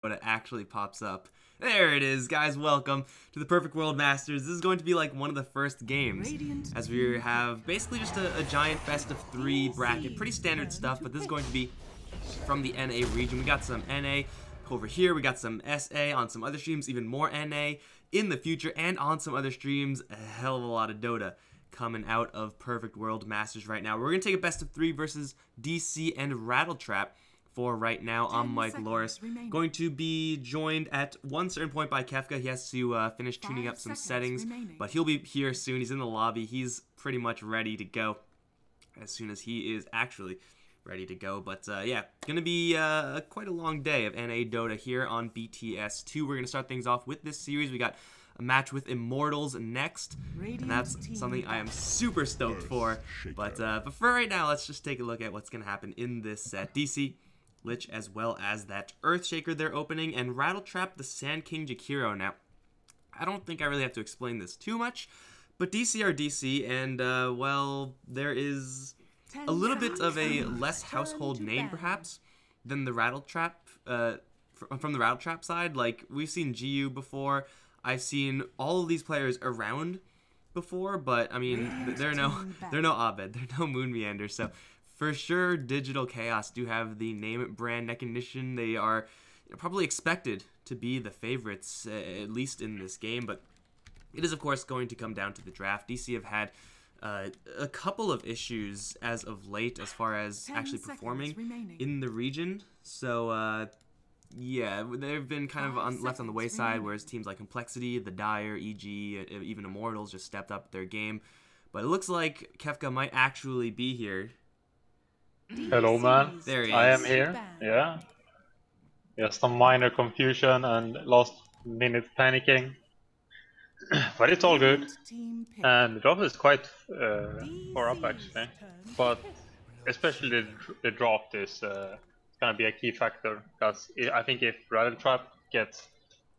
when it actually pops up. There it is, guys. Welcome to the Perfect World Masters. This is going to be like one of the first games, as we have basically just a giant best of 3 bracket. Pretty standard stuff, but this is going to be from the NA region. We got some NA over here. We got some SA on some other streams, even more NA in the future, and on some other streams, a hell of a lot of Dota coming out of Perfect World Masters right now. We're going to take a best of 3 versus DC and Rattletrap. For right now, I'm Mike Loris, going to be joined at one certain point by Kefka. He has to finish tuning up some settings, but he'll be here soon. He's in the lobby. He's pretty much ready to go as soon as he is actually ready to go. But yeah, gonna be quite a long day of NA Dota here on BTS2. We're gonna start things off with this series. We got a match with Immortals next, and that's something I am super stoked for. But for right now, let's just take a look at what's gonna happen in this set. DC Lich, as well as that Earthshaker they're opening, and Rattletrap the Sand King Jakiro. Now, I don't think I really have to explain this too much, but DC are DC, and, well, there is a little bit of a less household name, perhaps, than the Rattletrap, from the Rattletrap side. Like, we've seen GU before, I've seen all of these players around before, but, I mean, they're no Abed, they're no Moon Meander, so for sure, Digital Chaos do have the name brand recognition. They are probably expected to be the favorites, at least in this game. But it is, of course, going to come down to the draft. DC have had a couple of issues as of late as far as actually performing in the region. So, yeah, they've been kind of left on the wayside, whereas teams like Complexity, The Dire, EG, even Immortals just stepped up their game. But it looks like Kefka might actually be here. Hello, man. There he is. I am here. Yeah. Just some minor confusion and last minute panicking. But it's all good. And the drop is quite far up actually. But especially the drop is gonna be a key factor. Because I think if Rattletrap gets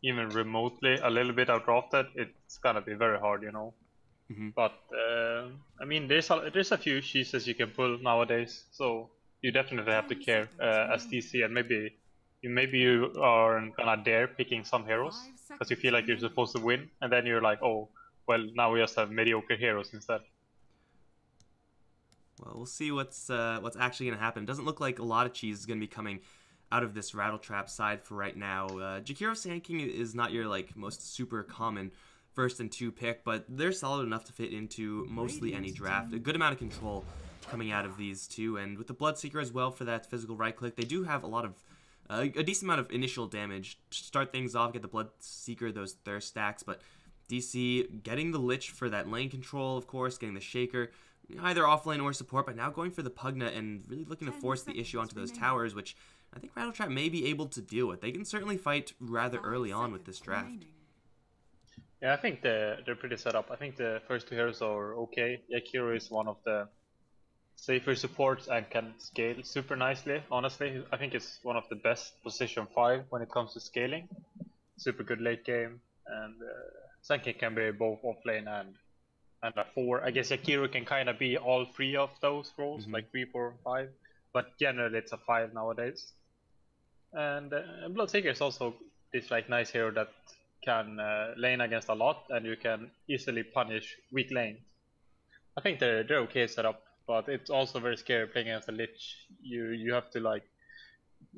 even remotely a little bit outdrafted, it's gonna be very hard, you know. But I mean, there's a few cheeses you can pull nowadays, so you definitely have to care as DC, and maybe you aren't gonna dare picking some heroes because you feel like you're supposed to win, and then you're like, oh, well, now we just have mediocre heroes instead. Well, we'll see what's actually gonna happen. It doesn't look like a lot of cheese is gonna be coming out of this Rattletrap side for right now. Jakiro Sand King is not your like most super common first and 2 pick, but they're solid enough to fit into mostly any draft. A good amount of control coming out of these two, and with the Bloodseeker as well for that physical right click, they do have a lot of a decent amount of initial damage to start things off. Get the Bloodseeker, those thirst stacks, but DC getting the Lich for that lane control, of course, getting the Shaker, either offlane or support, but now going for the Pugna and really looking to force the issue onto those towers, which I think Rattletrap may be able to deal with. They can certainly fight rather early on with this draft. Yeah, I think they're pretty set up. I think the first 2 heroes are okay. Jakiro is one of the safer supports and can scale super nicely, honestly. I think it's one of the best position 5 when it comes to scaling. Super good late game, and Sand King can be both offlane and a 4. I guess Jakiro can kind of be all 3 of those roles, like 3, 4, 5, but generally it's a 5 nowadays. And Bloodseeker is also this like nice hero that can lane against a lot, and you can easily punish weak lanes. I think they're okay set up, but it's also very scary playing against a Lich. You have to like,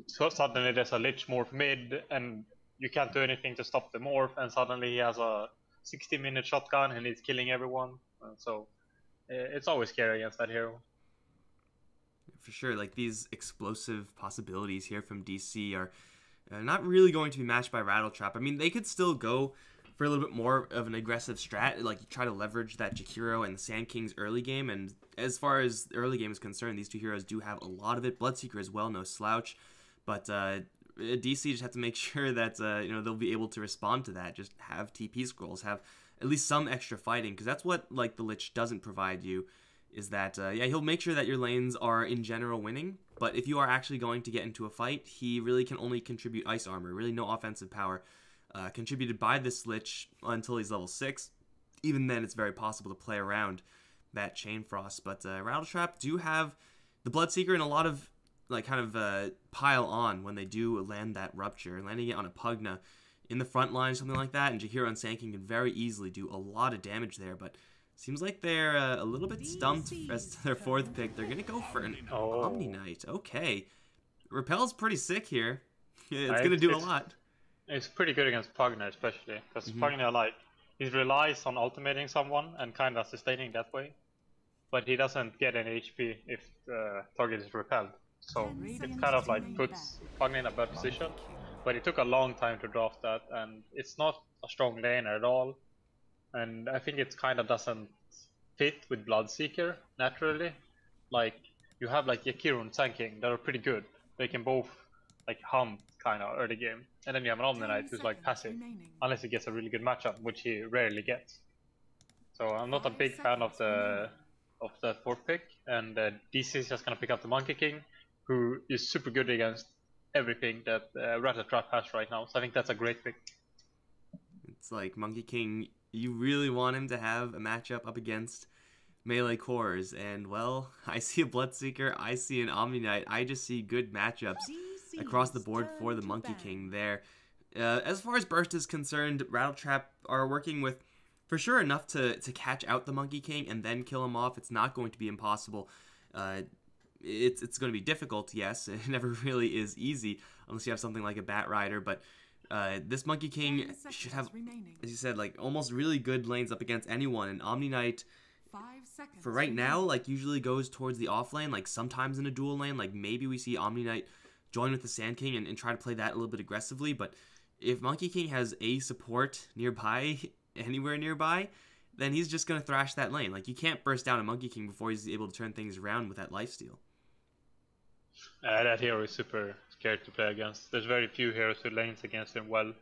so suddenly there's a Lich morph mid, and you can't do anything to stop the morph, and suddenly he has a 60-minute shotgun and he's killing everyone. So it's always scary against that hero. For sure, like these explosive possibilities here from DC are not really going to be matched by Rattletrap. I mean, they could still go for a little bit more of an aggressive strat, like try to leverage that Jakiro and the Sand King's early game. And as far as the early game is concerned, these 2 heroes do have a lot of it. Bloodseeker as well, no slouch. But DC just have to make sure that you know, they'll be able to respond to that. Just have TP scrolls, have at least some extra fighting, because that's what like the Lich doesn't provide you. Is that, yeah, he'll make sure that your lanes are in general winning, but if you are actually going to get into a fight, he really can only contribute ice armor, really no offensive power contributed by this Lich until he's level 6. Even then, it's very possible to play around that Chain Frost, but Rattletrap do have the Bloodseeker and a lot of like kind of pile on when they do land that rupture, landing it on a Pugna in the front line, something like that, and Jaheiro and Sanking can very easily do a lot of damage there, but seems like they're a little bit stumped as their 4th pick. They're gonna go for an Omni Knight. Okay, Repel's pretty sick here. It's gonna do a lot. It's pretty good against Pugna, especially because Pugna, like, he relies on ultimating someone and kind of sustaining that way, but he doesn't get any HP if the target is repelled. So it kind of like puts Pugna in a bad position. But it took a long time to draft that, and it's not a strong laner at all. And I think it kind of doesn't fit with Bloodseeker naturally. Like, you have like Jaheiro and Sanking that are pretty good. They can both like hunt kind of early game. And then you have an Omni Knight who's like passive, unless he gets a really good matchup, which he rarely gets. So I'm not a big fan of the 4th pick, and DC is just gonna pick up the Monkey King, who is super good against everything that Rattletrap has right now. So I think that's a great pick. It's like Monkey King, you really want him to have a matchup up against melee cores, and well, I see a Bloodseeker, I see an Omni Knight, I just see good matchups across the board for the Monkey King there. As far as burst is concerned, Rattletrap are working with for sure enough to catch out the Monkey King and then kill him off. It's not going to be impossible. It's going to be difficult, yes. It never really is easy unless you have something like a Bat Rider, but this Monkey King should have, as you said, like almost really good lanes up against anyone. And Omni Knight, for right now, like usually goes towards the off lane, like sometimes in a dual lane. Like maybe we see Omni Knight join with the Sand King and try to play that a little bit aggressively. But if Monkey King has a support nearby, anywhere nearby, then he's just going to thrash that lane. Like you can't burst down a Monkey King before he's able to turn things around with that lifesteal. That hero is super scared to play against. There's very few heroes who lanes against him well.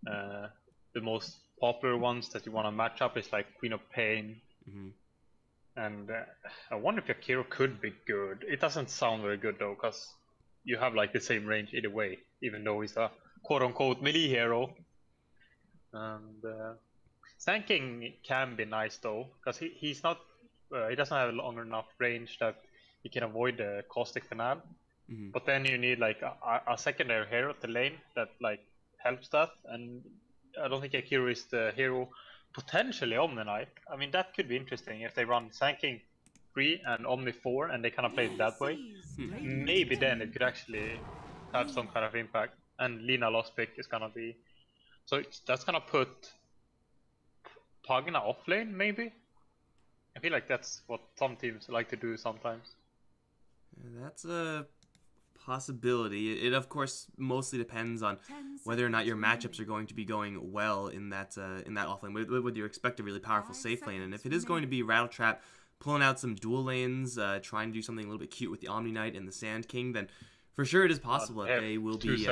The most popular ones that you want to match up is like Queen of Pain. And I wonder if Jaheiro could be good. It doesn't sound very good though, because you have like the same range either way, even though he's a quote-unquote melee hero. And Sanking can be nice though, because he's not, he doesn't have long enough range that he can avoid the caustic finale. But then you need like a secondary hero to lane that like helps that, and I don't think Jaheiro is the hero. Potentially Omni Knight. I mean, that could be interesting if they run Sanking 3 and Omni 4 and they kind of play it that way. Maybe then it could actually have some kind of impact. And Lina lost pick is gonna be, so that's gonna put Pugna off lane maybe. I feel like that's what some teams like to do sometimes. That's a possibility. It of course mostly depends on whether or not your matchups are going to be going well in that offlane, whether you expect a really powerful safe lane. And if it is going to be Rattletrap pulling out some dual lanes, trying to do something a little bit cute with the Omni Knight and the Sand King, then for sure it is possible that they will be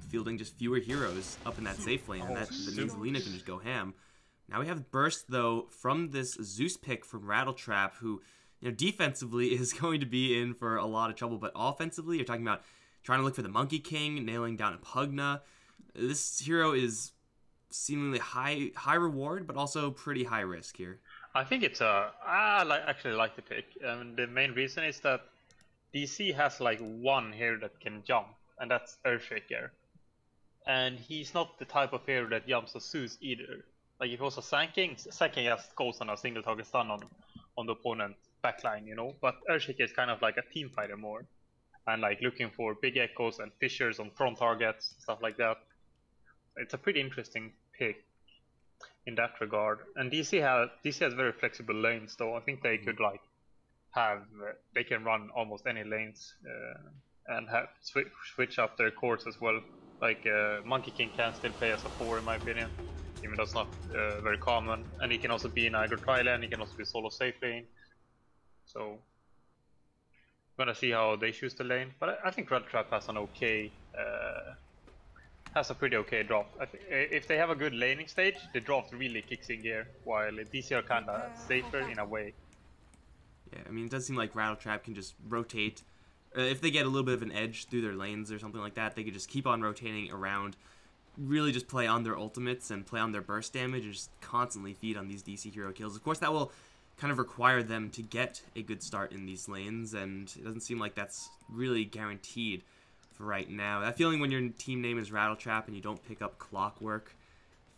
fielding just fewer heroes up in that safe lane, and that means Lina can just go ham. Now we have Burst though from this Zeus pick from Rattletrap, who, you know, defensively is going to be in for a lot of trouble, but offensively, you're talking about trying to look for the Monkey King, nailing down a Pugna. This hero is seemingly high reward, but also pretty high risk here. I think it's actually like the pick. The main reason is that DC has like one hero that can jump, and that's Earthshaker. And he's not the type of hero that jumps a Zeus either. Like if it was a Sanking just goes on a single target stun on the opponent backline, you know. But Earthshaker is kind of like a team fighter more, and like looking for big echoes and fissures on front targets, stuff like that. It's a pretty interesting pick in that regard. And DC has very flexible lanes though. I think they could like they can run almost any lanes and have switch up their cores as well. Like Monkey King can still play as a 4 in my opinion, even though it's not very common. And he can also be in either tri-lane, he can also be solo safe lane. So I'm gonna see how they choose the lane. But I think Rattletrap has an okay, has a pretty okay draft. I think if they have a good laning stage, the draft really kicks in gear, while DC are kinda safer in a way. Yeah, I mean, it does seem like Rattletrap can just rotate. If they get a little bit of an edge through their lanes or something like that, they could just keep on rotating around, really just play on their ultimates and play on their burst damage and just constantly feed on these DC hero kills. Of course, that will kind of require them to get a good start in these lanes, and it doesn't seem like that's really guaranteed for right now. That feeling when your team name is Rattletrap and you don't pick up Clockwork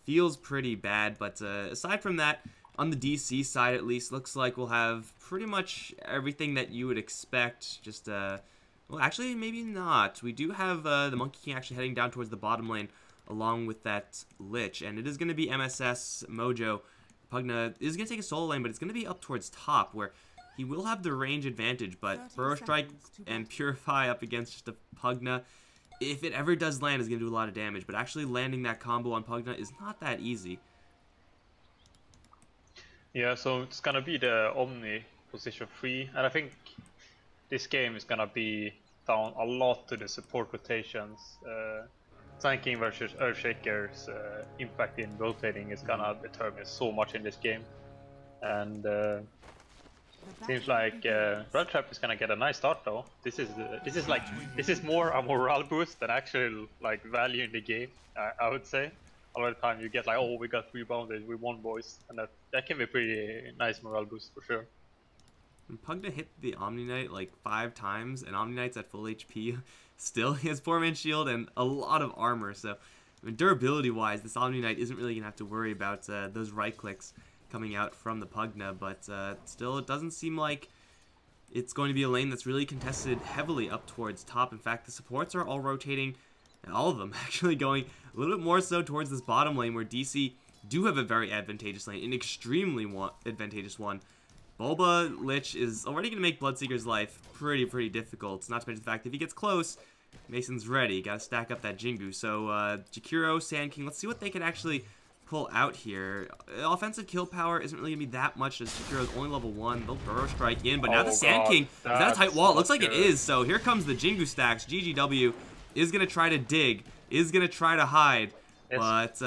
feels pretty bad, but aside from that, on the DC side at least, looks like we'll have pretty much everything that you would expect. Just, well, actually, maybe not. We do have the Monkey King actually heading down towards the bottom lane along with that Lich, and it is going to be MSS Mojo. Pugna is going to take a solo lane, but it's going to be up towards top, where he will have the range advantage, but Burrow Strike and Purify up against just a Pugna, if it ever does land, is going to do a lot of damage, but actually landing that combo on Pugna is not that easy. Yeah, so it's gonna be the Omni position 3, and I think this game is gonna be down a lot to the support rotations. Tanking versus Earthshaker's impact in rotating is gonna determine so much in this game, and seems like Rattletrap is gonna get a nice start though. This is more a morale boost than actual like value in the game. I would say. A lot of the time you get like, oh, we got rebounded, we won, boys, and that can be a pretty nice morale boost for sure. And Pugna hit the Omni Knight like 5 times, and Omni Knight's at full HP. Still, he has 4-man shield and a lot of armor, so I mean, durability-wise, this Omni Knight isn't really going to have to worry about those right clicks coming out from the Pugna, but still, it doesn't seem like it's going to be a lane that's really contested heavily up towards top. In fact, the supports are all rotating, and all of them actually going a little bit more so towards this bottom lane, where DC do have a very advantageous lane, an extremely advantageous one. Bulba Lich is already going to make Bloodseeker's life pretty difficult, not to mention the fact that if he gets close, Mason's ready. Got to stack up that Jingu. So, Jakiro, Sand King, let's see what they can actually pull out here. Offensive kill power isn't really going to be that much, as Jakiro's only level 1. They'll Burrow Strike in, but now the Sand King, is that a tight wall? It looks like it is, so here comes the Jingu stacks. GGW is going to try to dig, is going to try to hide. But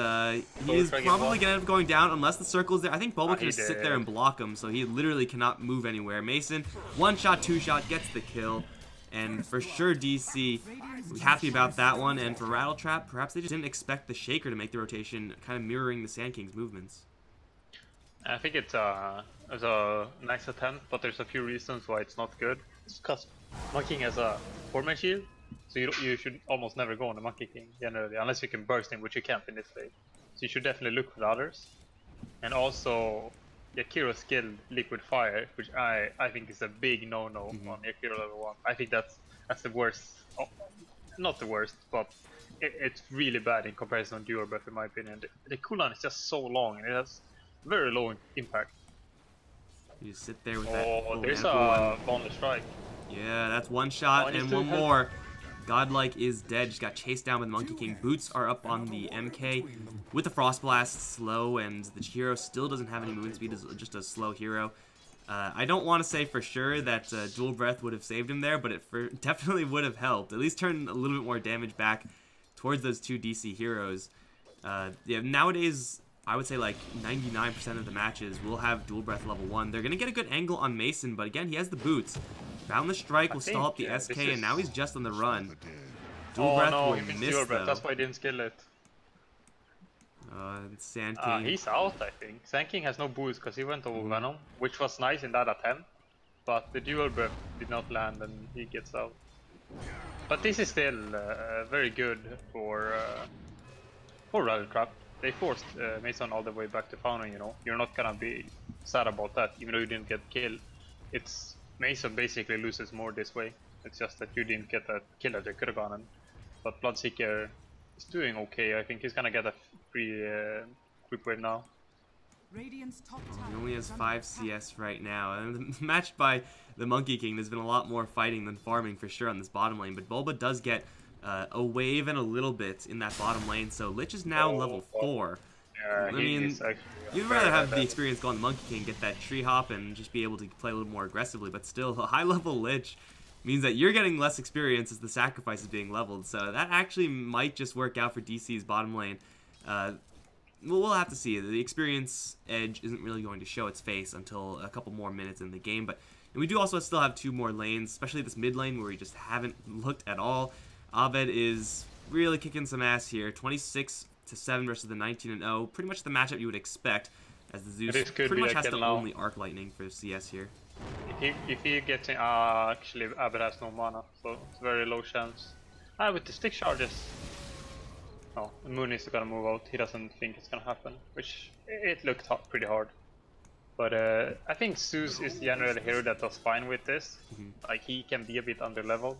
he's probably going to end up going down unless the circle is there. I think Bulba can just sit there and block him, so he literally cannot move anywhere. Mason, 1-shot, 2-shot, gets the kill. And for sure DC, happy about that one. And for Rattletrap, perhaps they just didn't expect the Shaker to make the rotation, kind of mirroring the Sand King's movements. I think it's a nice attempt, but there's a few reasons why it's not good. It's because Monkey King has a 4-man shield. So you should almost never go on the Monkey King generally, unless you can burst him, which you can't in this stage. So you should definitely look for the others. And also, Yakiro skilled Liquid Fire, which I think is a big no-no on Yakiro level 1. I think that's the worst, not the worst, but it's really bad in comparison to Dual Breath in my opinion. The cooldown is just so long and it has very low impact. You just sit there with that. Oh, there's a boneless strike. Yeah, that's 1 shot and 1 more. Godlike is dead, just got chased down by the Monkey King. Boots are up on the MK with the Frost Blast slow, and the hero still doesn't have any movement speed, is just a slow hero. I don't want to say for sure that Dual Breath would have saved him there, but it definitely would have helped. At least turn a little bit more damage back towards those 2 DC heroes. Yeah, nowadays, I would say like 99% of the matches will have Dual Breath level 1. They're going to get a good angle on Mason, but again, he has the boots. Boundless Strike will stall up the SK, and now he's just on the run. Dual Breath will miss, though. That's why I didn't skill it. Sand King. He's out, I think. Sand King has no boost because he went over Venom, which was nice in that attempt. But the Dual Breath did not land and he gets out. But this is still very good for Rattletrap. They forced Mason all the way back to Fountain, you know. You're not gonna be sad about that, even though you didn't get killed. It's Mason basically loses more this way. It's just that you didn't get that kill that you could have gotten. But Bloodseeker is doing okay. I think he's gonna get a free quick wave now. He only has 5 CS right now, and matched by the Monkey King. There's been a lot more fighting than farming for sure on this bottom lane, but Bulba does get a wave and a little bit in that bottom lane, so Lich is now level 4. Yeah, I mean, you'd rather have the experience go on the Monkey King, get that tree hop, and just be able to play a little more aggressively, but still, a high-level Lich means that you're getting less experience as the sacrifice is being leveled, so that actually might just work out for DC's bottom lane. We'll have to see. The experience edge isn't really going to show its face until a couple more minutes in the game, but we do also still have 2 more lanes, especially this mid lane where we just haven't looked at all. Abed is really kicking some ass here, 26-7 versus the 19-0, pretty much the matchup you would expect. as the Zeus This could pretty be much a has kill to now. only Arc Lightning for CS here. If he gets in, actually Abed has no mana, so it's very low chance. With the stick charges, oh, Moon is gonna move out. He doesn't think it's gonna happen, which it looked pretty hard. But I think Zeus is generally a hero that does fine with this. Like he can be a bit under level.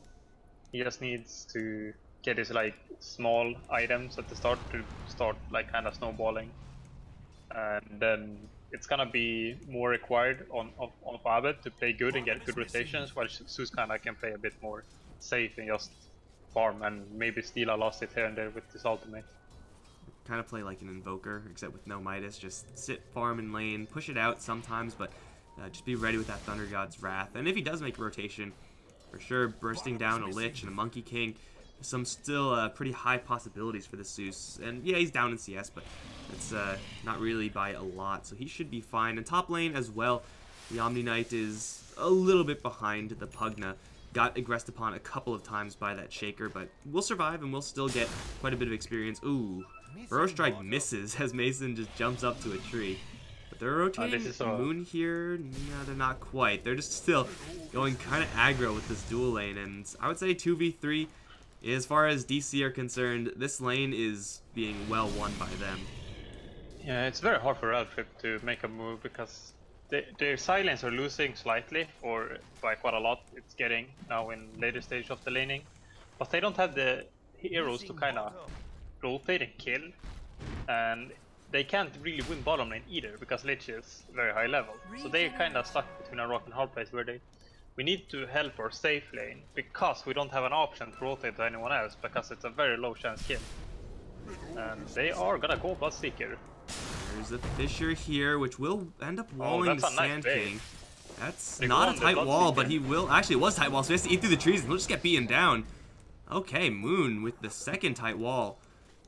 He just needs to get his like small items at the start to start like kind of snowballing, and then it's gonna be more required on Abed to play good and get good rotations, while Zeus kinda can play a bit more safe and just farm and maybe steal a last hit here and there with his ultimate. Kind of play like an Invoker, except with no Midas. Just sit, farm in lane, push it out sometimes, but just be ready with that Thunder God's Wrath. And if he does make a rotation, for sure, bursting down a Lich and a Monkey King, some still pretty high possibilities for the Zeus. And yeah, he's down in CS, but it's not really by a lot, so he should be fine. And top lane as well, the Omni Knight is a little bit behind the Pugna. Got aggressed upon a couple of times by that Shaker, but we'll survive and we'll still get quite a bit of experience. Ooh, Burrow Strike misses as Mason just jumps up to a tree. But they're rotating Moon here. No, they're not quite. They're just still going kind of aggro with this dual lane, and I would say 2v3. As far as DC are concerned, this lane is being well won by them. Yeah, it's very hard for Rattletrap to make a move because their silence are losing slightly, or by quite a lot it's getting now in later stage of the laning. But they don't have the heroes to kind of rotate and kill, and they can't really win bottom lane either because Lich is very high level. So they're kind of stuck between a rock and hard place where we need to help our safe lane because we don't have an option to rotate to anyone else because it's a very low chance kill. And they are gonna go Bloodseeker. There's a Fissure here, which will end up walling the Sand King. That's they not a tight wall, but he will... Actually, it was a tight wall, so he has to eat through the trees and he'll just get beaten down. Okay, Moon with the second tight wall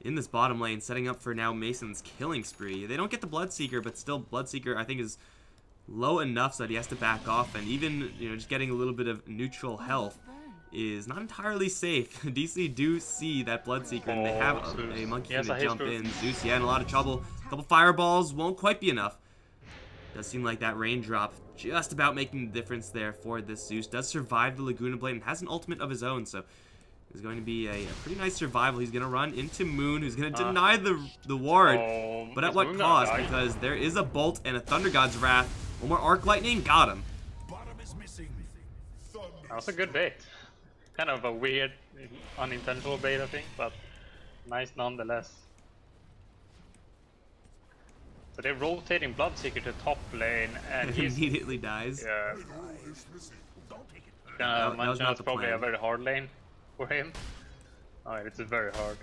in this bottom lane, setting up for now Mason's killing spree. They don't get the Bloodseeker, but still Bloodseeker, I think, is low enough so that he has to back off, and even, you know, just getting a little bit of neutral health is not entirely safe. DC do see that Bloodseeker, and they have a Monkey King to jump in. Zeus, yeah, in a lot of trouble. A couple fireballs won't quite be enough. Does seem like that raindrop just about making the difference there for this Zeus. Does survive the Laguna Blade and has an ultimate of his own, so it's going to be a pretty nice survival. He's going to run into Moon, who's going to deny the ward. But at what cost? Because there is a Bolt and a Thunder God's Wrath. One more Arc Lightning, got him. That was a good bait. Kind of a weird, unintentional bait, I think, but nice nonetheless. So they're rotating Bloodseeker to top lane, and he immediately dies. Yeah. That's probably a very hard lane for him. Alright, it's very hard.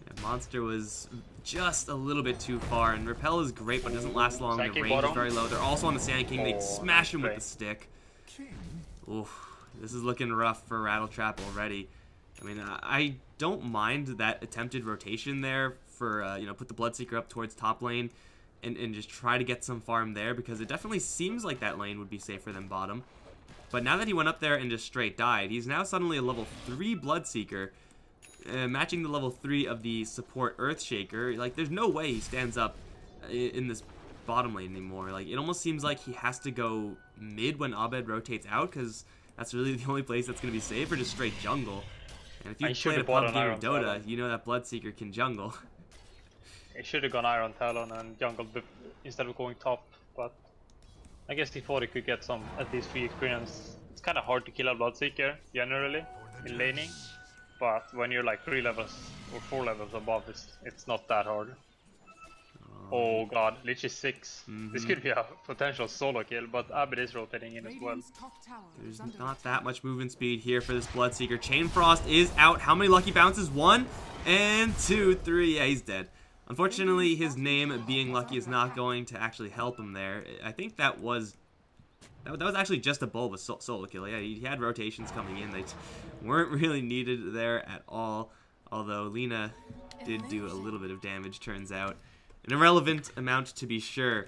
Yeah, Monster was just a little bit too far, and Repel is great, but it doesn't last long. The range is very low. They're also on the Sand King. They smash him with the stick. Oof. This is looking rough for Rattletrap already. I mean, I don't mind that attempted rotation there for, you know, put the Bloodseeker up towards top lane and just try to get some farm there, because it definitely seems like that lane would be safer than bottom. But now that he went up there and just straight died, he's now suddenly a level 3 Bloodseeker, matching the level 3 of the support Earthshaker. Like, there's no way he stands up in this bottom lane anymore. Like, it almost seems like he has to go mid when Abed rotates out, because that's really the only place that's going to be safe, or just straight jungle. And if you've played a pub game of Dota, you know that Bloodseeker can jungle. He should have gone Iron Talon and jungled instead of going top, but I guess he thought he could get some at least free experience. It's kind of hard to kill a Bloodseeker generally in laning, but when you're like 3 levels or 4 levels above, it's not that hard. Oh god, Lich is 6. This could be a potential solo kill, but Abed is rotating in as well. There's not that much movement speed here for this Bloodseeker. Chain Frost is out. How many lucky bounces? 1 and 2, 3. Yeah, he's dead. Unfortunately, his name being lucky is not going to actually help him there. I think that was actually just a Bulba solo kill. Yeah, he had rotations coming in. They weren't really needed there at all. Although Lina did do a little bit of damage, turns out. An irrelevant amount to be sure.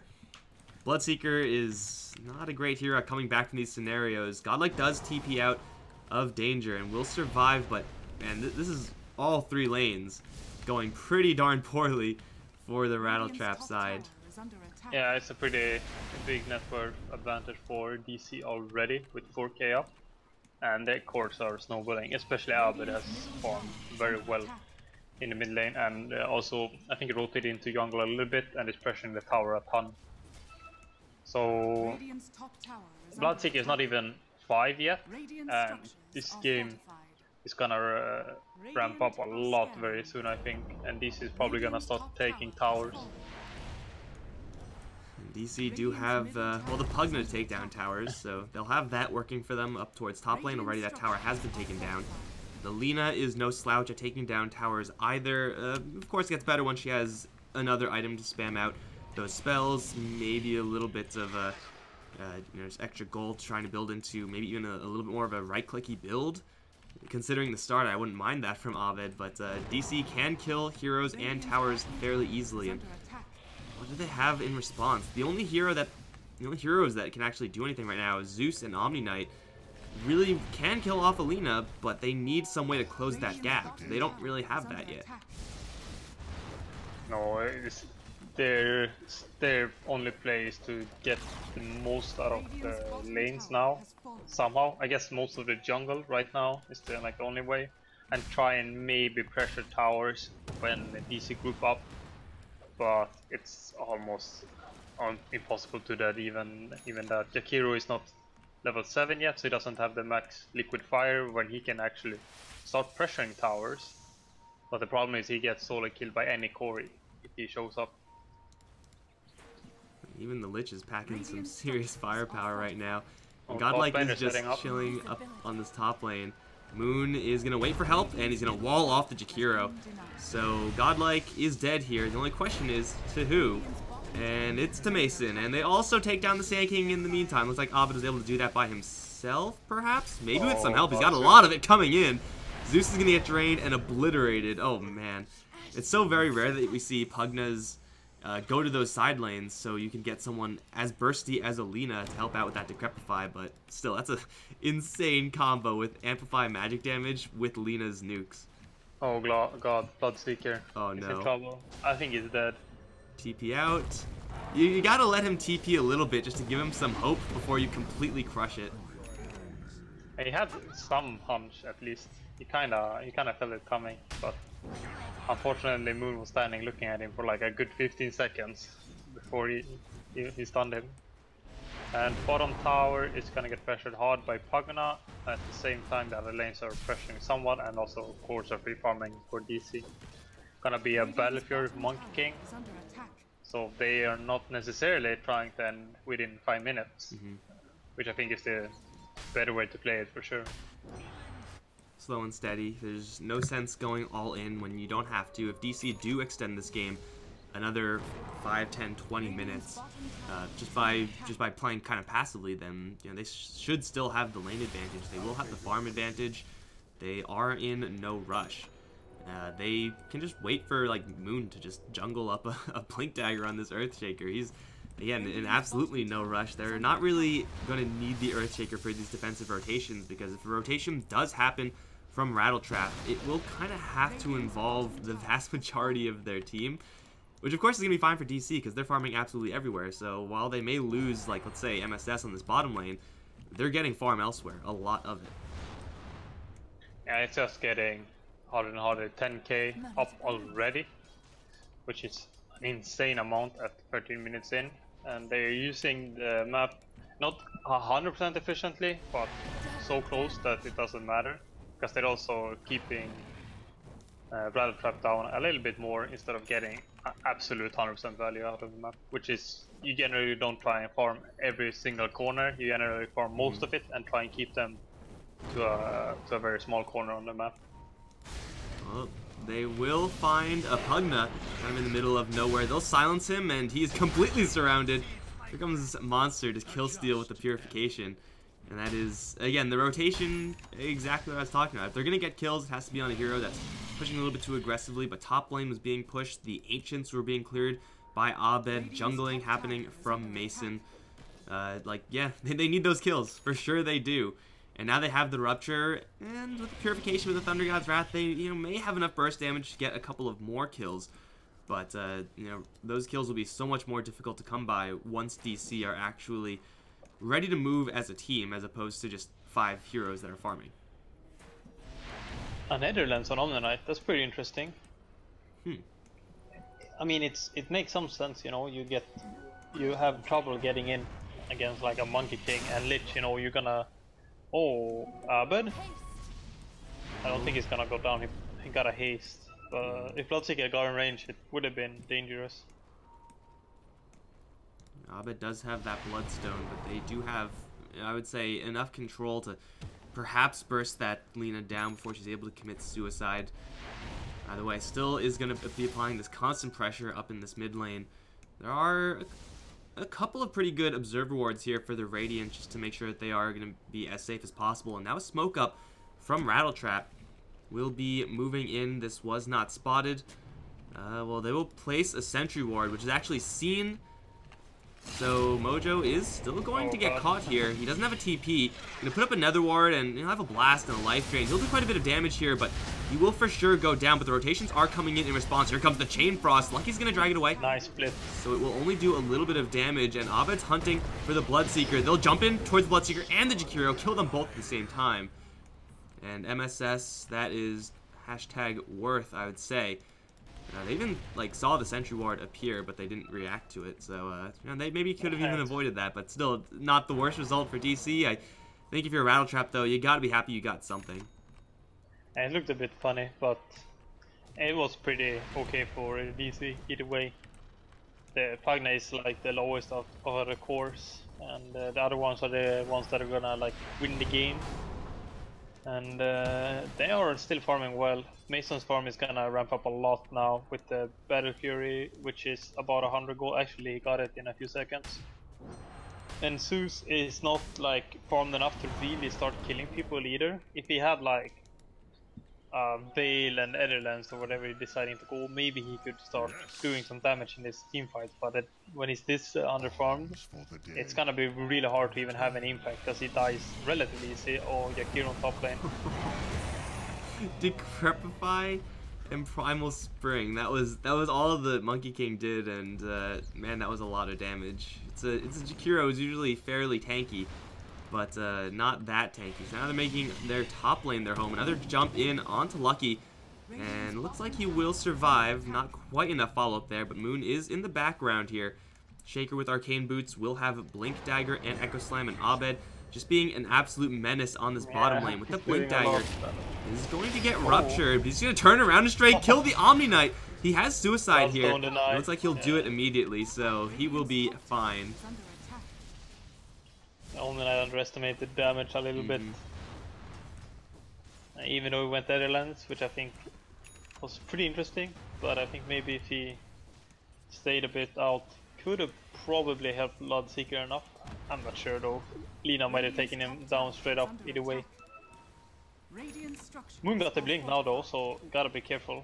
Bloodseeker is not a great hero at coming back from these scenarios. Godlike does TP out of danger and will survive, but man, this is all 3 lanes going pretty darn poorly for the Rattletrap side. Yeah, it's a pretty big net worth advantage for DC already with 4k up, and their cores are snowballing, especially Albert has formed very well in the mid lane, and also I think rotated into jungle a little bit and is pressuring the tower a ton. So Bloodseeker is not even 5 yet, and this game is gonna ramp up a lot very soon, I think, and DC is probably gonna start taking towers. DC do have, well, the Pugna to take down towers, so they'll have that working for them up towards top lane. Already that tower has been taken down. The Lina is no slouch at taking down towers either. Of course, it gets better when she has another item to spam out those spells, maybe a little bit of just extra gold trying to build into maybe even a little bit more of a right-clicky build. Considering the start, I wouldn't mind that from Abed, but DC can kill heroes and towers fairly easily. And what do they have in response? The only heroes that can actually do anything right now is Zeus and Omni Knight. Really can kill off Alina, but they need some way to close that gap. They don't really have that yet. No, their only play is to get the most out of the lanes now. Somehow, I guess most of the jungle right now is the only way, and try and maybe pressure towers when the DC group up. But it's almost impossible to do that. Even that Jakiro is not level 7 yet, so he doesn't have the max liquid fire when he can actually start pressuring towers. But the problem is he gets solo killed by any core if he shows up. Even the Lich is packing some serious firepower right now. And Godlike is just chilling up on this top lane. Moon is going to wait for help, and he's going to wall off the Jakiro. So Godlike is dead here. The only question is, to who? And it's to Mason. And they also take down the Sand King in the meantime. Looks like Abed was able to do that by himself, perhaps? Maybe with some help. He's got a lot of it coming in. Zeus is going to get drained and obliterated. Oh, man. It's so very rare that we see Pugnas go to those side lanes, so you can get someone as bursty as Alina to help out with that Decrepify, but still, that's a insane combo with Amplify magic damage with Lina's nukes. Oh god, Bloodseeker. Oh He's no. in trouble. I think he's dead. TP out. You gotta let him TP a little bit just to give him some hope before you completely crush it. He had some hunch at least. He kinda felt it coming, but unfortunately Moon was standing looking at him for like a good 15 seconds before he stunned him. And bottom tower is gonna get pressured hard by Pugna. At the same time the other lanes are pressuring somewhat, and also of course are free farming for DC. Gonna be a Battlefield Monkey King, so they are not necessarily trying to end within 5 minutes, which I think is the better way to play it for sure. Slow and steady. There's no sense going all in when you don't have to. If DC do extend this game another 5, 10, 20 minutes just by playing kind of passively, then they should still have the lane advantage. They will have the farm advantage. They are in no rush. They can just wait for Moon to just jungle up a Blink Dagger on this Earthshaker. He's again in absolutely no rush. They're not really going to need the Earthshaker for these defensive rotations, because if a rotation does happen from Rattletrap, it will kind of have to involve the vast majority of their team, which of course is going to be fine for DC because they're farming absolutely everywhere. So while they may lose, let's say MSS on this bottom lane, they're getting farm elsewhere, a lot of it. Yeah, it's just getting harder and harder. 10k up already, which is an insane amount at 13 minutes in, and they're using the map not 100% efficiently, but so close that it doesn't matter, because they're also keeping Rattletrap down a little bit more instead of getting absolute 100% value out of the map, which is, you generally don't try and farm every single corner, you generally farm most of it and try and keep them to a very small corner on the map. Well, they will find a Pugna kind of in the middle of nowhere. They'll silence him, and he's completely surrounded. Here comes Monster to kill steal with the Purification. And that is, again, the rotation, exactly what I was talking about. If they're going to get kills, it has to be on a hero that's pushing a little bit too aggressively, but top lane was being pushed. The Ancients were being cleared by Abed. Jungling happening from Mason. Yeah, they need those kills. For sure they do. And now they have the Rupture, and with the Purification with the Thunder God's Wrath, they may have enough burst damage to get a couple of more kills. But, you know, those kills will be so much more difficult to come by once DC are actually ready to move as a team, as opposed to just 5 heroes that are farming. A Netherlands on Omni-Knight, that's pretty interesting. I mean, it makes some sense, you know. You have trouble getting in against like a Monkey King and Lich, you know. You're gonna Abed. I don't think he's gonna go down. He got a haste. But if Bloodseeker got in range, it would have been dangerous. Abed does have that Bloodstone, but they do have, I would say, enough control to perhaps burst that Lina down before she's able to commit suicide. Either way, still is going to be applying this constant pressure up in this mid lane. There are a couple of pretty good observer wards here for the Radiant, just to make sure that they are going to be as safe as possible. And now a smoke up from Rattletrap will be moving in. This was not spotted. Well, they will place a sentry ward, which is actually seen. So Mojo is still going to get caught here. He doesn't have a TP. Gonna put up another ward, and he'll have a blast and a life drain. He'll do quite a bit of damage here, but he will for sure go down. But the rotations are coming in response. Here comes the Chain Frost. Lucky's gonna drag it away. Nice split. So it will only do a little bit of damage, and Abed's hunting for the Bloodseeker. They'll jump in towards the Bloodseeker and the Jakiro, kill them both at the same time. And MSS, that is hashtag worth, I would say. They even like saw the sentry ward appear, but they didn't react to it. So you know, they maybe could have even avoided that, but still not the worst result for DC. I think if you're a Rattletrap though, you gotta be happy you got something. And it looked a bit funny, but it was pretty okay for DC either way. The Pagna is like the lowest of the cores, and the other ones are the ones that are gonna like win the game. And they are still farming well. Mason's farm is gonna ramp up a lot now with the Battle Fury, which is about 100 gold. Actually, he got it in a few seconds. And Zeus is not like farmed enough to really start killing people either. If he had like Vale and Netherlands or whatever he's deciding to go, maybe he could start doing some damage in this team fight. But when he's this underfarmed, it's gonna be really hard to even have an impact because he dies relatively easy. Oh, Jakiro on top lane. Decrepify and Primal Spring. That was all the Monkey King did, and man, that was a lot of damage. It's a Jakiro who's usually fairly tanky, but not that tanky. So now they're making their top lane their home. Another jump in onto Lucky, and looks like he will survive. Not quite enough follow-up there, but Moon is in the background here. Shaker with Arcane Boots will have Blink Dagger and Echo Slam, and Abed just being an absolute menace on this bottom lane with the Blink Dagger. He's going to get ruptured, but he's going to turn around and straight kill the Omni Knight. He has suicide here. It looks like he'll do it immediately, so he will be fine. Omni Knight underestimated damage a little bit. Even though he went Netherlands, which I think was pretty interesting, but I think maybe if he stayed a bit out, could have probably helped Bloodseeker enough. I'm not sure though. Lina might have taken him down straight up either way. Moon got the blink now though, so gotta be careful.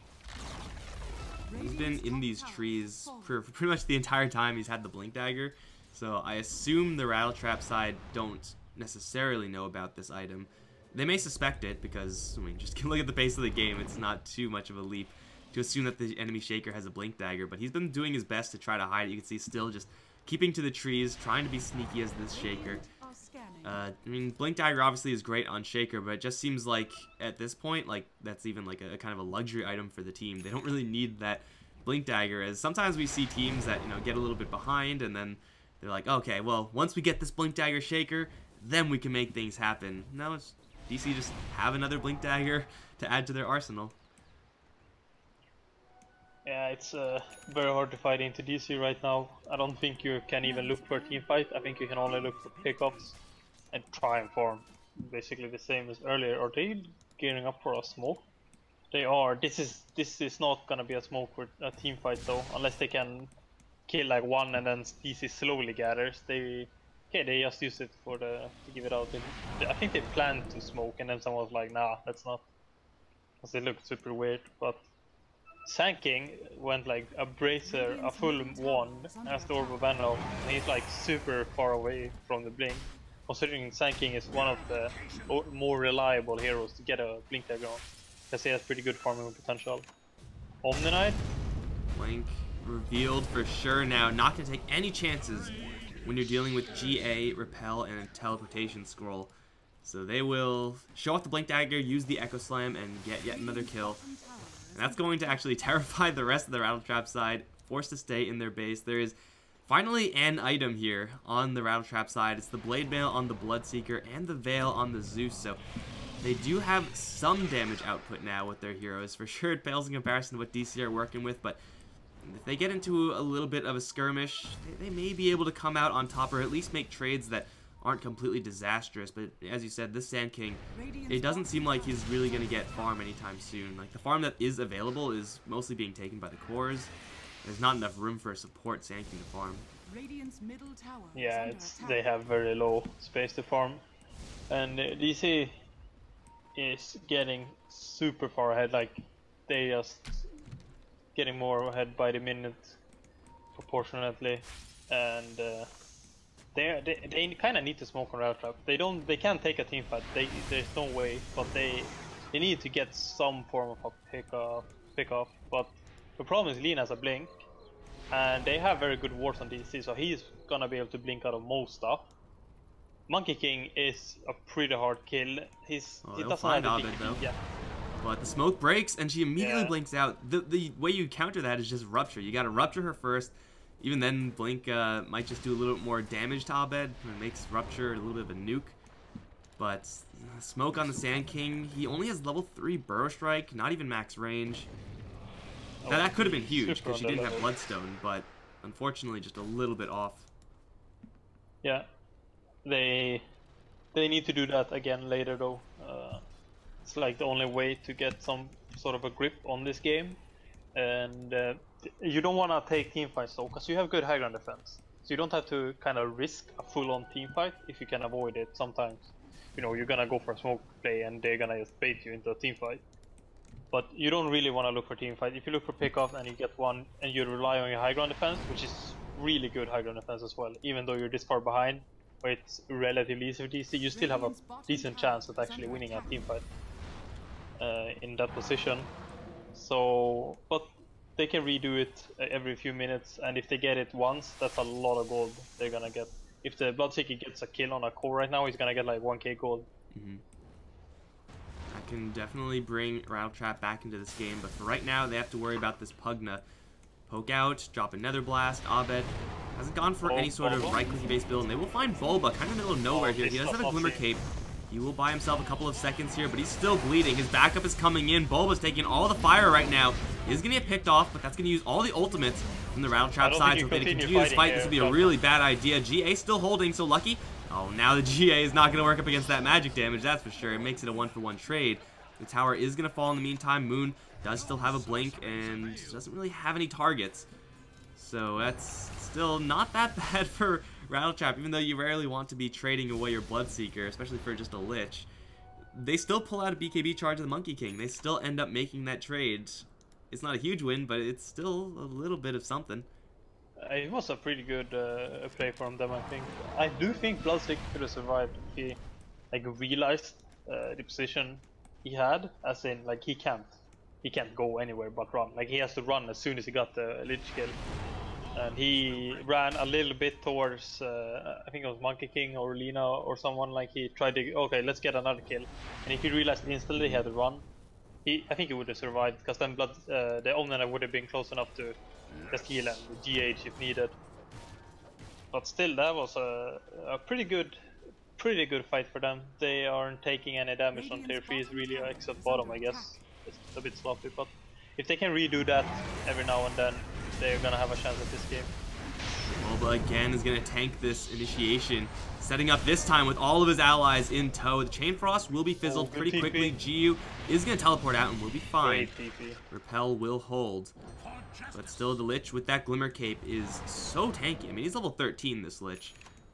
He's been in these trees for pretty much the entire time he's had the Blink Dagger, so I assume the Rattletrap side don't necessarily know about this item. They may suspect it because, I mean, just look at the pace of the game, it's not too much of a leap to assume that the enemy Shaker has a Blink Dagger, but he's been doing his best to try to hide it. You can see still just keeping to the trees, trying to be sneaky as this Shaker. I mean, Blink Dagger obviously is great on Shaker, but it just seems like at this point, like that's even like a kind of a luxury item for the team. They don't really need that Blink Dagger, as sometimes we see teams that, you know, get a little bit behind and then they're like, okay, well, once we get this Blink Dagger Shaker, then we can make things happen. No, it's DC just have another Blink Dagger to add to their arsenal. Yeah, it's very hard to fight into DC right now. I don't think you can even look for a team fight. I think you can only look for pickups and try and farm. Basically the same as earlier. Are they gearing up for a smoke? They are. This is not gonna be a smoke for a team fight though, unless they can kill like one and then DC slowly gathers. They just use it for to give it out. I think they planned to smoke and then someone was like, nah, that's not, because it looked super weird. But Sanking went like a bracer, a full wand, as the Orb of Venom, and he's like super far away from the blink. Considering Sanking is one of the more reliable heroes to get a Blink Dagger on, because he has pretty good farming potential. Omni Knight, Blink revealed for sure now. Not going to take any chances when you're dealing with GA, Repel, and a Teleportation Scroll. So they will show off the Blink Dagger, use the Echo Slam, and get yet another kill. And that's going to actually terrify the rest of the Rattletrap side, forced to stay in their base. There is finally an item here on the Rattletrap side. It's the Blade Mail on the Bloodseeker and the Veil on the Zeus. So they do have some damage output now with their heroes. For sure, it pales in comparison to what DC are working with, but if they get into a little bit of a skirmish, they may be able to come out on top or at least make trades that aren't completely disastrous. But as you said, this Sand King, it doesn't seem like he's really going to get farm anytime soon. Like, the farm that is available is mostly being taken by the cores. There's not enough room for a support Sand King to farm. Yeah, they have very low space to farm. And DC is getting super far ahead, like they just getting more ahead by the minute proportionately, and they kind of need to smoke on Rattletrap. They can't take a team fight. There's no way, but they need to get some form of a pick off. But the problem is Lean has a blink, and they have very good wards on DC, so he's gonna be able to blink out of most stuff. Monkey King is a pretty hard kill. He doesn't have the though. Yeah. But the smoke breaks and she immediately blinks out. The way you counter that is just rupture. You gotta rupture her first. Even then, Blink might just do a little bit more damage to Abed. It makes rupture a little bit of a nuke. But smoke on the Sand King. He only has level 3 Burrow Strike, not even max range. Now that could have been huge because she didn't have Bloodstone, but unfortunately just a little bit off. Yeah. They need to do that again later though. It's like the only way to get some sort of a grip on this game, and you don't want to take team fights though, because you have good high ground defense, so you don't have to kind of risk a full-on team fight if you can avoid it. Sometimes, you know, you're gonna go for a smoke play and they're gonna just bait you into a team fight, but you don't really want to look for team fight. If you look for pickoff and you get one and you rely on your high ground defense, which is really good high ground defense as well, even though you're this far behind, where it's relatively easy for DC, you still have a decent chance at actually winning a team fight in that position. So, but they can redo it every few minutes, and if they get it once, that's a lot of gold they're gonna get. If the Bloodseeker gets a kill on a core right now, he's gonna get like 1k gold. I can definitely bring Rattletrap back into this game, but for right now, they have to worry about this Pugna. Poke out, drop a Nether Blast. Abed hasn't gone for any sort of right-clicking based build, and they will find Bulba kind of in the middle of nowhere here. He does have a Glimmer Cape. He will buy himself a couple of seconds here, but he's still bleeding. His backup is coming in. Bulba's taking all the fire right now. He's going to get picked off, but that's going to use all the ultimates from the Rattletrap side. So if they continue this fight, this would be a really bad idea. GA still holding, so Lucky. Oh, now the GA is not going to work up against that magic damage, that's for sure. It makes it a 1-for-1 trade. The tower is going to fall in the meantime. Moon does still have a blink and doesn't really have any targets. So that's still not that bad for Rattletrap, even though you rarely want to be trading away your Bloodseeker, especially for just a Lich. They still pull out a BKB charge of the Monkey King. They still end up making that trade. It's not a huge win, but it's still a little bit of something. It was a pretty good play from them, I think. I do think Bloodseeker could have survived if he like realized the position he had, as in like he can't go anywhere but run. Like he has to run as soon as he got the Lich kill. And he ran a little bit towards, I think it was Monkey King or Lina or someone. Like he tried to, okay, let's get another kill. And if he realized instantly he had to run, I think he would have survived, because then the Omnina would have been close enough to just heal and GH if needed. But still, that was a pretty good fight for them. They aren't taking any damage on tier 3s really, except bottom, I guess. It's a bit sloppy, but if they can redo that every now and then, they're gonna have a chance at this game. Bulba again is gonna tank this initiation, setting up this time with all of his allies in tow. The Chain Frost will be fizzled pretty quickly. GU is gonna teleport out and will be fine. Repel will hold. But still, the Lich with that Glimmer Cape is so tanky. I mean, he's level 13, this Lich.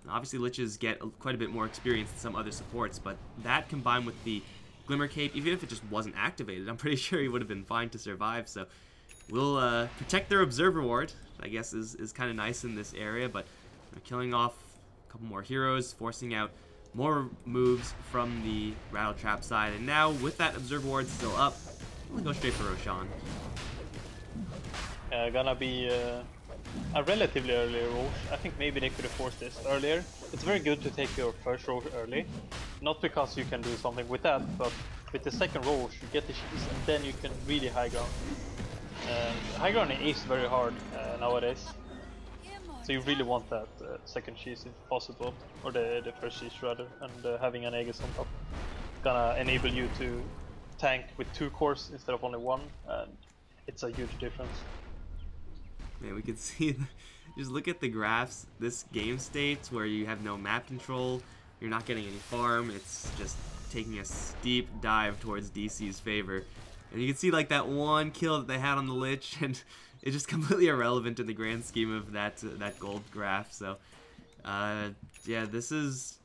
Obviously, Liches get quite a bit more experience than some other supports, but that combined with the Glimmer Cape, even if it just wasn't activated, I'm pretty sure he would have been fine to survive. So we'll protect their Observer Ward, I guess is kind of nice in this area, but killing off a couple more heroes, forcing out more moves from the Rattletrap side. And now, with that Observer Ward still up, we'll go straight for Roshan. Gonna be a relatively early Roche. I think maybe they could have forced this earlier. It's very good to take your first Roche early. Not because you can do something with that, but with the second Roche you get the cheese and then you can really high ground. High ground is very hard nowadays. So you really want that second cheese if possible, or the first cheese rather, and having an Aegis on top. Gonna enable you to tank with 2 cores instead of only 1, and it's a huge difference. Man, we can see, just look at the graphs. This game states where you have no map control, you're not getting any farm, it's just taking a steep dive towards DC's favor. And you can see like that one kill that they had on the Lich, and it's just completely irrelevant in the grand scheme of that gold graph. So, yeah, this is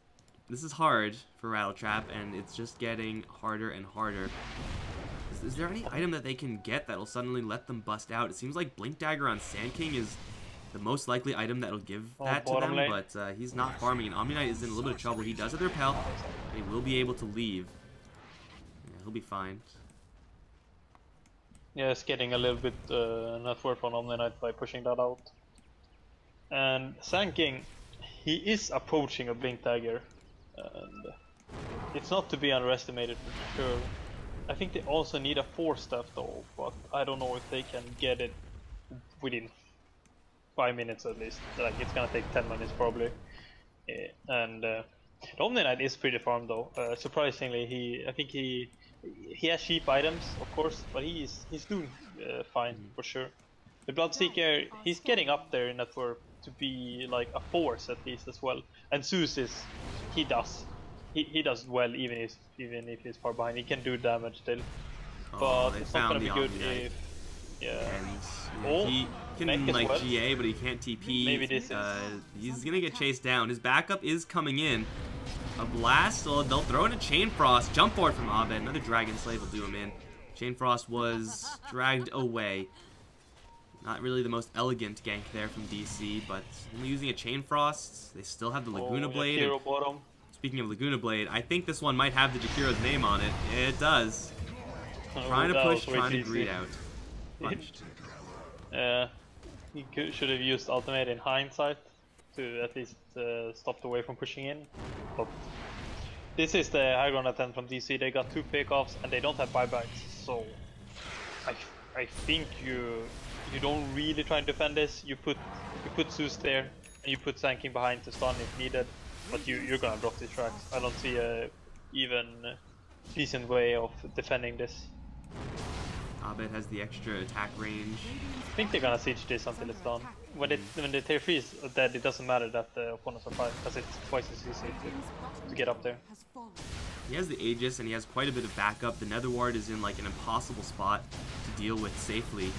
hard for Rattletrap, and it's just getting harder and harder. Is there any item that they can get that'll suddenly let them bust out? It seems like Blink Dagger on Sand King is the most likely item that'll give that to them, but he's not farming, and Omni Knight is in a little bit of trouble. He does have the repel, and he will be able to leave. Yeah, he'll be fine. Yeah, it's getting a little bit net worth on Omni Knight by pushing that out. And Sand King, he is approaching a Blink Dagger, and it's not to be underestimated for sure. I think they also need a 4-step though, but I don't know if they can get it within 5 minutes at least. Like, it's gonna take 10 minutes probably. And the Omni Knight is pretty farmed though. Surprisingly, I think he has cheap items, of course, but he's doing fine for sure. The Bloodseeker, he's getting up there in net worth to be like a force at least as well. And Zeus he does well even if he's far behind. He can do damage still, but it's not gonna be good if he can like well. GA, but he can't TP. Maybe this he's gonna get chased down. His backup is coming in. A blast. Well, they'll throw in a Chain Frost. Jump forward from Abed. Another Dragon Slave will do him in. Chain Frost was dragged away. Not really the most elegant gank there from DC, but only using a Chain Frost. They still have the Laguna Blade. Speaking of Laguna Blade, I think this one might have the Jakiro's name on it. It does. Trying to push, trying to greed out. Punched. He should have used ultimate in hindsight to at least stop the wave from pushing in. But this is the high ground attempt from DC. They got 2 pickoffs and they don't have buybacks, so I think you don't really try and defend this. You put Zeus there and you put Sand King behind to stun if needed, but you're gonna drop these tracks. I don't see a even decent way of defending this. Abed has the extra attack range. I think they're gonna siege this until it's done. When the tier 3 is dead, it doesn't matter that the opponents are 5, because it's twice as easy to get up there. He has the Aegis and he has quite a bit of backup. The Nether Ward is in like an impossible spot to deal with safely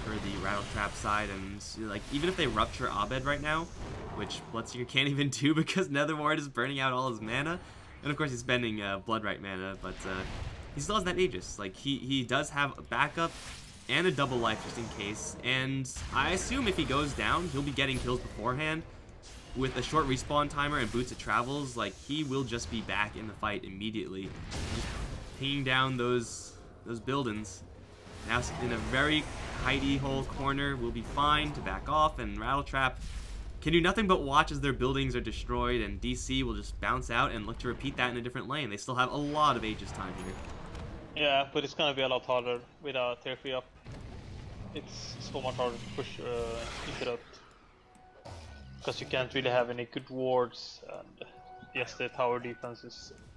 for the Rattletrap side, and like even if they rupture Abed right now, which Bloodseeker can't even do because Nether Ward is burning out all his mana, and of course he's spending Bloodright mana, but he still has that Aegis. Like he does have a backup and a double life just in case, and I assume if he goes down, he'll be getting kills beforehand. With a short respawn timer and boots of travels, like he will just be back in the fight immediately, just pinging down those buildings. Now in a very hidey hole corner, will be fine to back off, and Rattletrap can do nothing but watch as their buildings are destroyed, and DC will just bounce out and look to repeat that in a different lane. They still have a lot of Aegis time here. Yeah, but it's gonna be a lot harder with a tier 3 up. It's so much harder to push into that, because you can't really have any good wards, and yes, the tower defense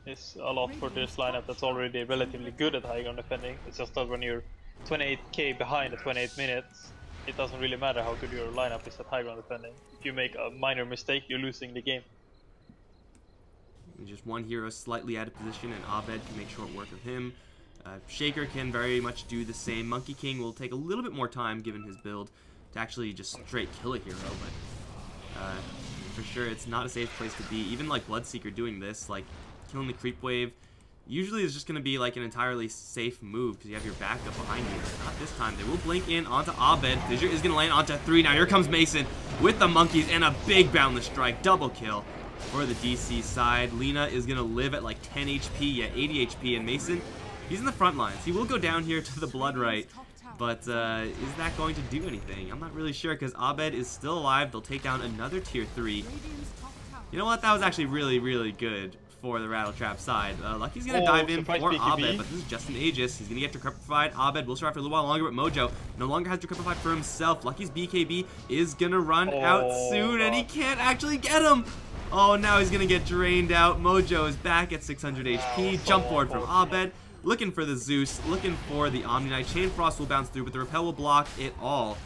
is a lot for this lineup that's already relatively good at high ground defending. It's just that when you're 28k behind at 28 minutes, it doesn't really matter how good your lineup is at high ground defending. If you make a minor mistake, you're losing the game. And just one hero slightly out of position, and Abed can make short work of him. Shaker can very much do the same. Monkey King will take a little bit more time given his build to actually just straight kill a hero, but for sure it's not a safe place to be. Even like Bloodseeker doing this, like killing the creep wave, usually is just going to be like an entirely safe move because you have your backup behind you. Not this time. They will blink in onto Abed. Fissure is going to land onto 3. Now here comes Mason with the monkeys and a big boundless strike. Double kill for the DC side. Lina is going to live at like 10 HP, yeah, 80 HP, and Mason, he's in the front lines. He will go down here to the Bloodright, But is that going to do anything? I'm not really sure because Abed is still alive. They'll take down another tier 3. You know what? That was actually really, really good for the Rattletrap side. Lucky's going to dive in for Abed, but this is just an Aegis. He's going to get decrepified. Abed will survive for a little while longer, but Mojo no longer has decrepified for himself. Lucky's BKB is going to run out soon, and he can't actually get him. Oh, now he's going to get drained out. Mojo is back at 600 HP. Jump forward from Abed. Looking for the Zeus, looking for the Omni Knight. Chain Frost will bounce through, but the Repel will block it all.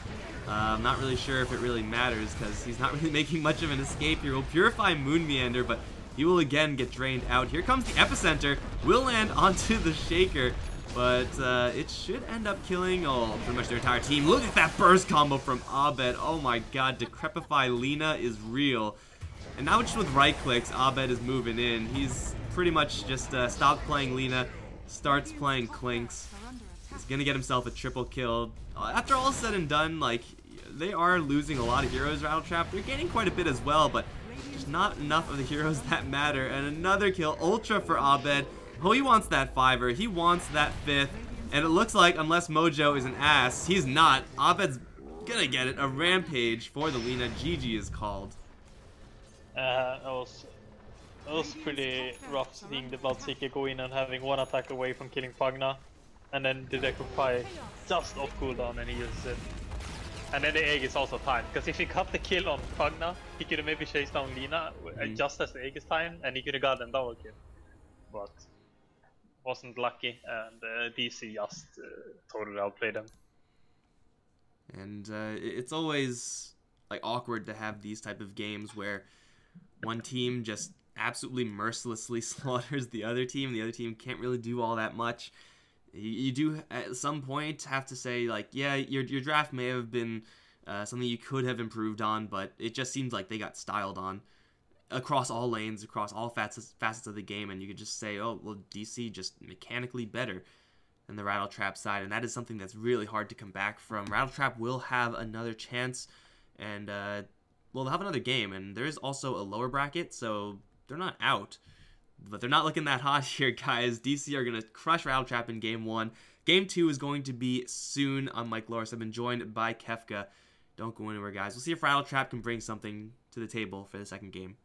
I'm not really sure if it really matters because he's not really making much of an escape here. He'll Purify Moon Meander, but he will again get drained out. Here comes the Epicenter. Will land onto the Shaker, but it should end up killing pretty much their entire team. Look at that burst combo from Abed. Oh my god, Decrepify Lina is real. And now just with right clicks, Abed is moving in. He's pretty much just stopped playing Lina, starts playing Clinks. He's gonna get himself a triple kill. After all said and done, like, they are losing a lot of heroes, Rattletrap. They're gaining quite a bit as well, but just not enough of the heroes that matter. And another kill, Ultra for Abed. Oh, he wants that 5er. He wants that 5th. And it looks like, unless Mojo is an ass, he's not. Abed's gonna get it. A Rampage for the Lina. GG is called. That was pretty rough seeing the Bloodseeker go in and having one attack away from killing Pagna. And then the Decrepify just off cooldown and he uses it. And then the Aegis also timed, because if he got the kill on Pagna, he could have maybe chased down Lina just as the Aegis time, and he could have gotten double kill. But wasn't lucky, and DC just totally outplayed him. And it's always like awkward to have these type of games where one team just absolutely mercilessly slaughters the other team. The other team can't really do all that much. You do at some point have to say, like, yeah, your draft may have been something you could have improved on, but it just seems like they got styled on across all lanes, across all facets of the game, and you could just say, oh, well, DC just mechanically better than the Rattletrap side, and that is something that's really hard to come back from. Rattletrap will have another chance, and, well, they'll have another game, and there is also a lower bracket, so they're not out. But they're not looking that hot here, guys. DC are going to crush Rattletrap in Game 1. Game 2 is going to be soon. I'm Mike Loris. I've been joined by Kefka. Don't go anywhere, guys. We'll see if Rattletrap can bring something to the table for the second game.